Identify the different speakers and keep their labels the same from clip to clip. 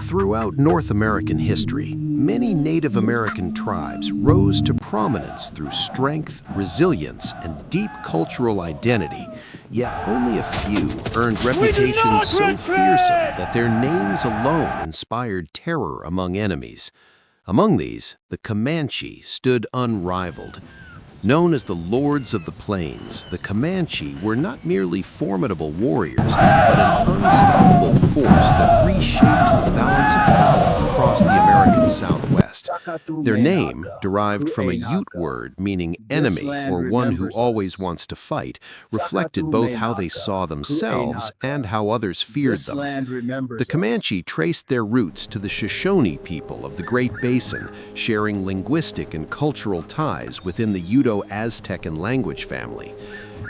Speaker 1: Throughout North American history, many Native American tribes rose to prominence through strength, resilience, and deep cultural identity, yet only a few earned reputations so fearsome that their names alone inspired terror among enemies. Among these, the Comanche stood unrivaled. Known as the Lords of the Plains, the Comanche were not merely formidable warriors, but an unstoppable force that reshaped the balance of power across the American Southwest. Their name, derived from a Ute word meaning enemy or one who always wants to fight, reflected both how they saw themselves and how others feared them. The Comanche traced their roots to the Shoshone people of the Great Basin, sharing linguistic and cultural ties within the Uto-Aztecan language family.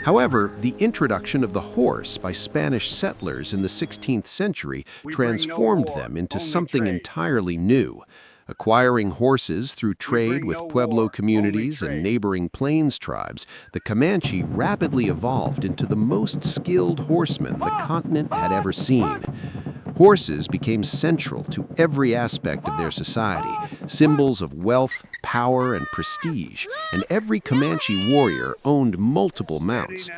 Speaker 1: However, the introduction of the horse by Spanish settlers in the 16th century transformed them into something entirely new. Acquiring horses through trade with Pueblo communities and neighboring plains tribes, the Comanche rapidly evolved into the most skilled horsemen the continent had ever seen. Horses became central to every aspect of their society, symbols of wealth, power, and prestige, and every Comanche warrior owned multiple mounts.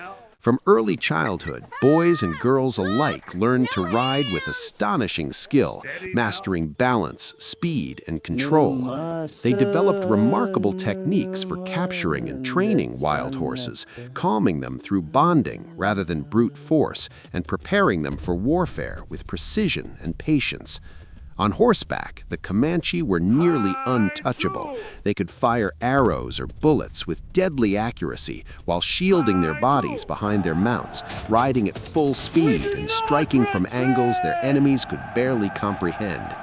Speaker 1: From early childhood, boys and girls alike learned to ride with astonishing skill, mastering balance, speed, and control. They developed remarkable techniques for capturing and training wild horses, calming them through bonding rather than brute force, and preparing them for warfare with precision and patience. On horseback, the Comanche were nearly untouchable. They could fire arrows or bullets with deadly accuracy while shielding their bodies behind their mounts, riding at full speed and striking from angles their enemies could barely comprehend.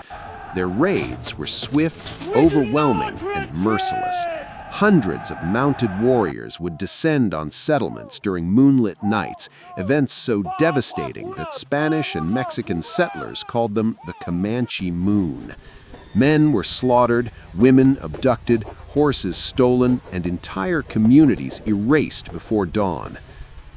Speaker 1: Their raids were swift, overwhelming, and merciless. Hundreds of mounted warriors would descend on settlements during moonlit nights, events so devastating that Spanish and Mexican settlers called them the Comanche Moon. Men were slaughtered, women abducted, horses stolen, and entire communities erased before dawn.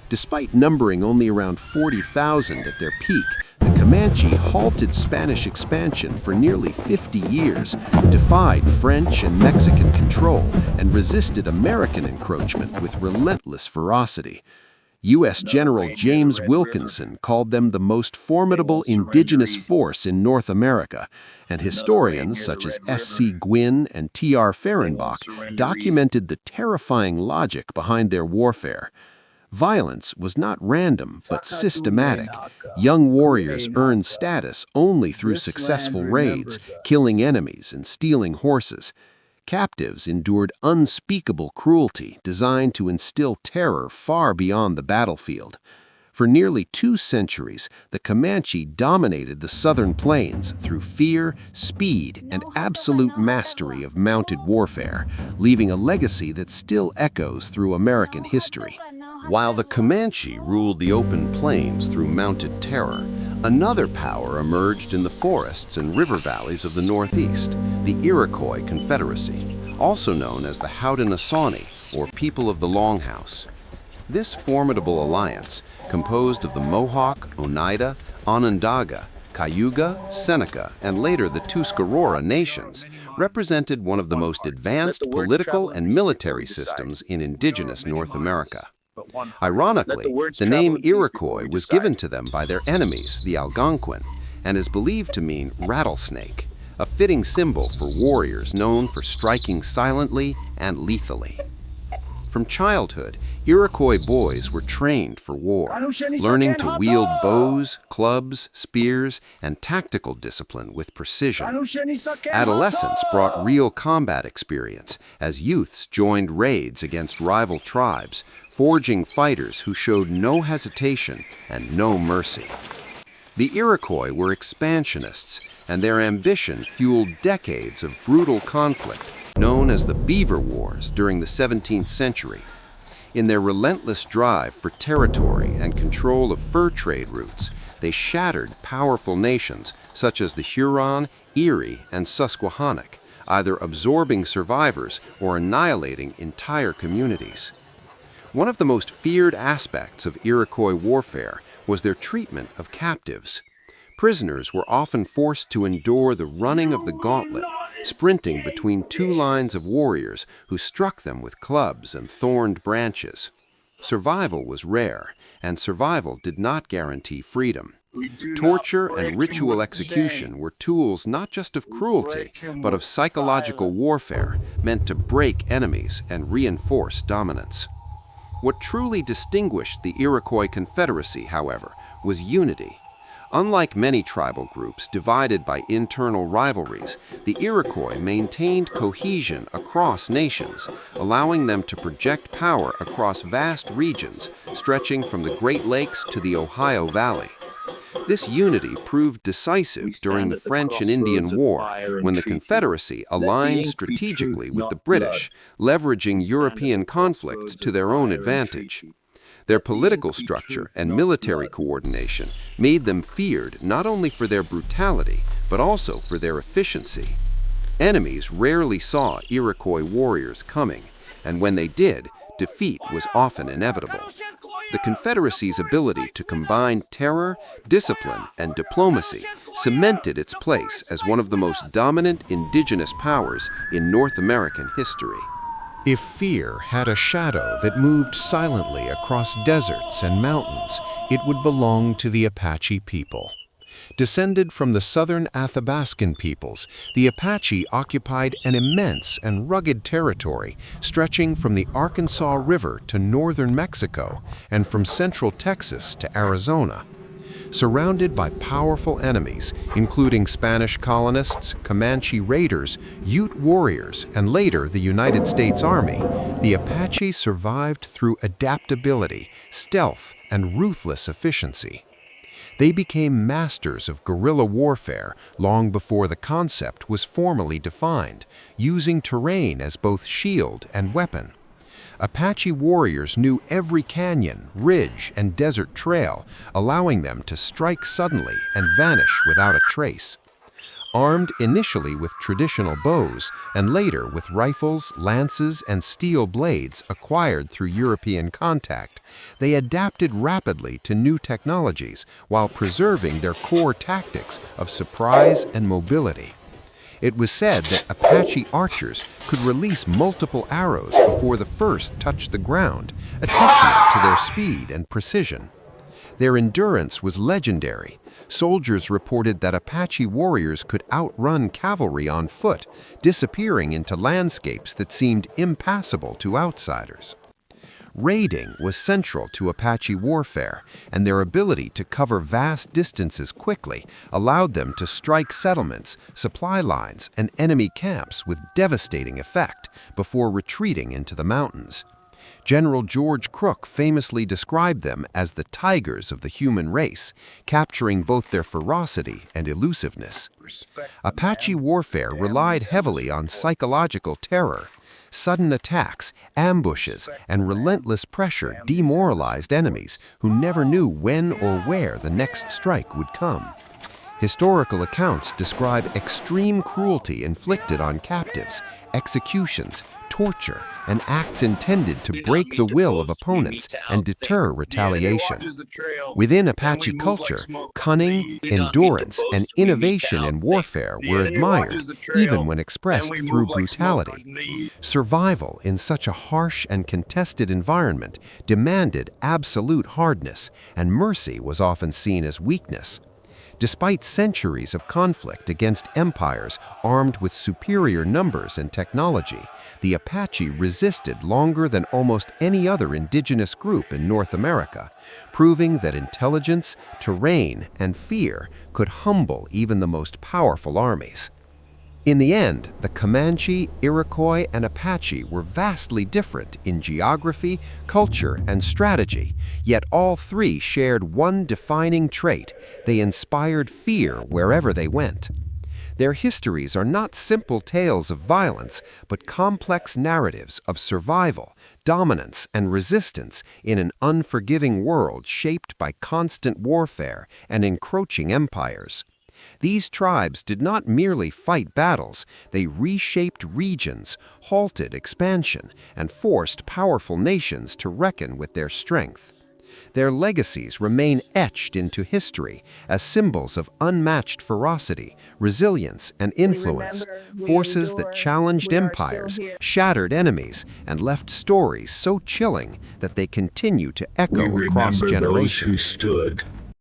Speaker 1: Despite numbering only around 40,000 at their peak, the Comanche halted Spanish expansion for nearly 50 years, defied French and Mexican control, and resisted American encroachment with relentless ferocity. U.S. General James Wilkinson called them the most formidable indigenous force in North America, and historians such as S.C. Gwynn and T.R. Fehrenbach documented the terrifying logic behind their warfare. Violence was not random, but systematic. Young warriors earned status only through successful raids, killing enemies and stealing horses. Captives endured unspeakable cruelty designed to instill terror far beyond the battlefield. For nearly 2 centuries, the Comanche dominated the southern plains through fear, speed, and absolute mastery of mounted warfare, leaving a legacy that still echoes through American history. While the Comanche ruled the open plains through mounted terror, another power emerged in the forests and river valleys of the Northeast, the Iroquois Confederacy, also known as the Haudenosaunee, or People of the Longhouse. This formidable alliance, composed of the Mohawk, Oneida, Onondaga, Cayuga, Seneca, and later the Tuscarora nations, represented one of the most advanced political and military systems in indigenous North America. Ironically, the name Iroquois was given to them by their enemies, the Algonquin, and is believed to mean rattlesnake, a fitting symbol for warriors known for striking silently and lethally. From childhood, Iroquois boys were trained for war, learning to wield bows, clubs, spears, and tactical discipline with precision. Adolescence brought real combat experience as youths joined raids against rival tribes, forging fighters who showed no hesitation and no mercy. The Iroquois were expansionists, and their ambition fueled decades of brutal conflict known as the Beaver Wars during the 17th century. In their relentless drive for territory and control of fur trade routes, they shattered powerful nations such as the Huron, Erie, and Susquehannock, either absorbing survivors or annihilating entire communities. One of the most feared aspects of Iroquois warfare was their treatment of captives. Prisoners were often forced to endure the running of the gauntlet, sprinting between two lines of warriors who struck them with clubs and thorned branches. Survival was rare, and survival did not guarantee freedom. Torture and ritual execution were tools not just of cruelty, but of psychological warfare, meant to break enemies and reinforce dominance. What truly distinguished the Iroquois Confederacy, however, was unity. Unlike many tribal groups divided by internal rivalries, the Iroquois maintained cohesion across nations, allowing them to project power across vast regions stretching from the Great Lakes to the Ohio Valley. This unity proved decisive during the French and Indian War, when the Confederacy aligned strategically with the British, leveraging European conflicts to their own advantage. Their political structure and military coordination made them feared not only for their brutality, but also for their efficiency. Enemies rarely saw Iroquois warriors coming, and when they did, defeat was often inevitable. The Confederacy's ability to combine terror, discipline, and diplomacy cemented its place as one of the most dominant indigenous powers in North American history.
Speaker 2: If fear had a shadow that moved silently across deserts and mountains, it would belong to the Apache people. Descended from the southern Athabascan peoples, the Apache occupied an immense and rugged territory stretching from the Arkansas River to northern Mexico and from central Texas to Arizona. Surrounded by powerful enemies, including Spanish colonists, Comanche raiders, Ute warriors, and later the United States Army, the Apache survived through adaptability, stealth, and ruthless efficiency. They became masters of guerrilla warfare long before the concept was formally defined, using terrain as both shield and weapon. Apache warriors knew every canyon, ridge, and desert trail, allowing them to strike suddenly and vanish without a trace. Armed initially with traditional bows and later with rifles, lances, and steel blades acquired through European contact, they adapted rapidly to new technologies while preserving their core tactics of surprise and mobility. It was said that Apache archers could release multiple arrows before the first touched the ground, a testament to their speed and precision. Their endurance was legendary. Soldiers reported that Apache warriors could outrun cavalry on foot, disappearing into landscapes that seemed impassable to outsiders. Raiding was central to Apache warfare, and their ability to cover vast distances quickly allowed them to strike settlements, supply lines, and enemy camps with devastating effect before retreating into the mountains. General George Crook famously described them as the tigers of the human race, capturing both their ferocity and elusiveness. Apache warfare relied heavily on psychological terror. Sudden attacks, ambushes, and relentless pressure demoralized enemies who never knew when or where the next strike would come. Historical accounts describe extreme cruelty inflicted on captives, executions, torture, and acts intended to break the will of opponents and deter retaliation. Within Apache culture, cunning, endurance, and innovation in warfare were admired, even when expressed through brutality. Survival in such a harsh and contested environment demanded absolute hardness, and mercy was often seen as weakness. Despite centuries of conflict against empires armed with superior numbers and technology, the Apache resisted longer than almost any other indigenous group in North America, proving that intelligence, terrain, and fear could humble even the most powerful armies. In the end, the Comanche, Iroquois, and Apache were vastly different in geography, culture, and strategy, yet all three shared one defining trait: they inspired fear wherever they went. Their histories are not simple tales of violence, but complex narratives of survival, dominance, and resistance in an unforgiving world shaped by constant warfare and encroaching empires. These tribes did not merely fight battles, they reshaped regions, halted expansion, and forced powerful nations to reckon with their strength.
Speaker 1: Their legacies remain etched into history as symbols of unmatched ferocity, resilience, and influence, forces that challenged empires, shattered enemies, and left stories so chilling that they continue to
Speaker 3: We
Speaker 1: echo across
Speaker 3: remember those who
Speaker 1: generations.
Speaker 3: stood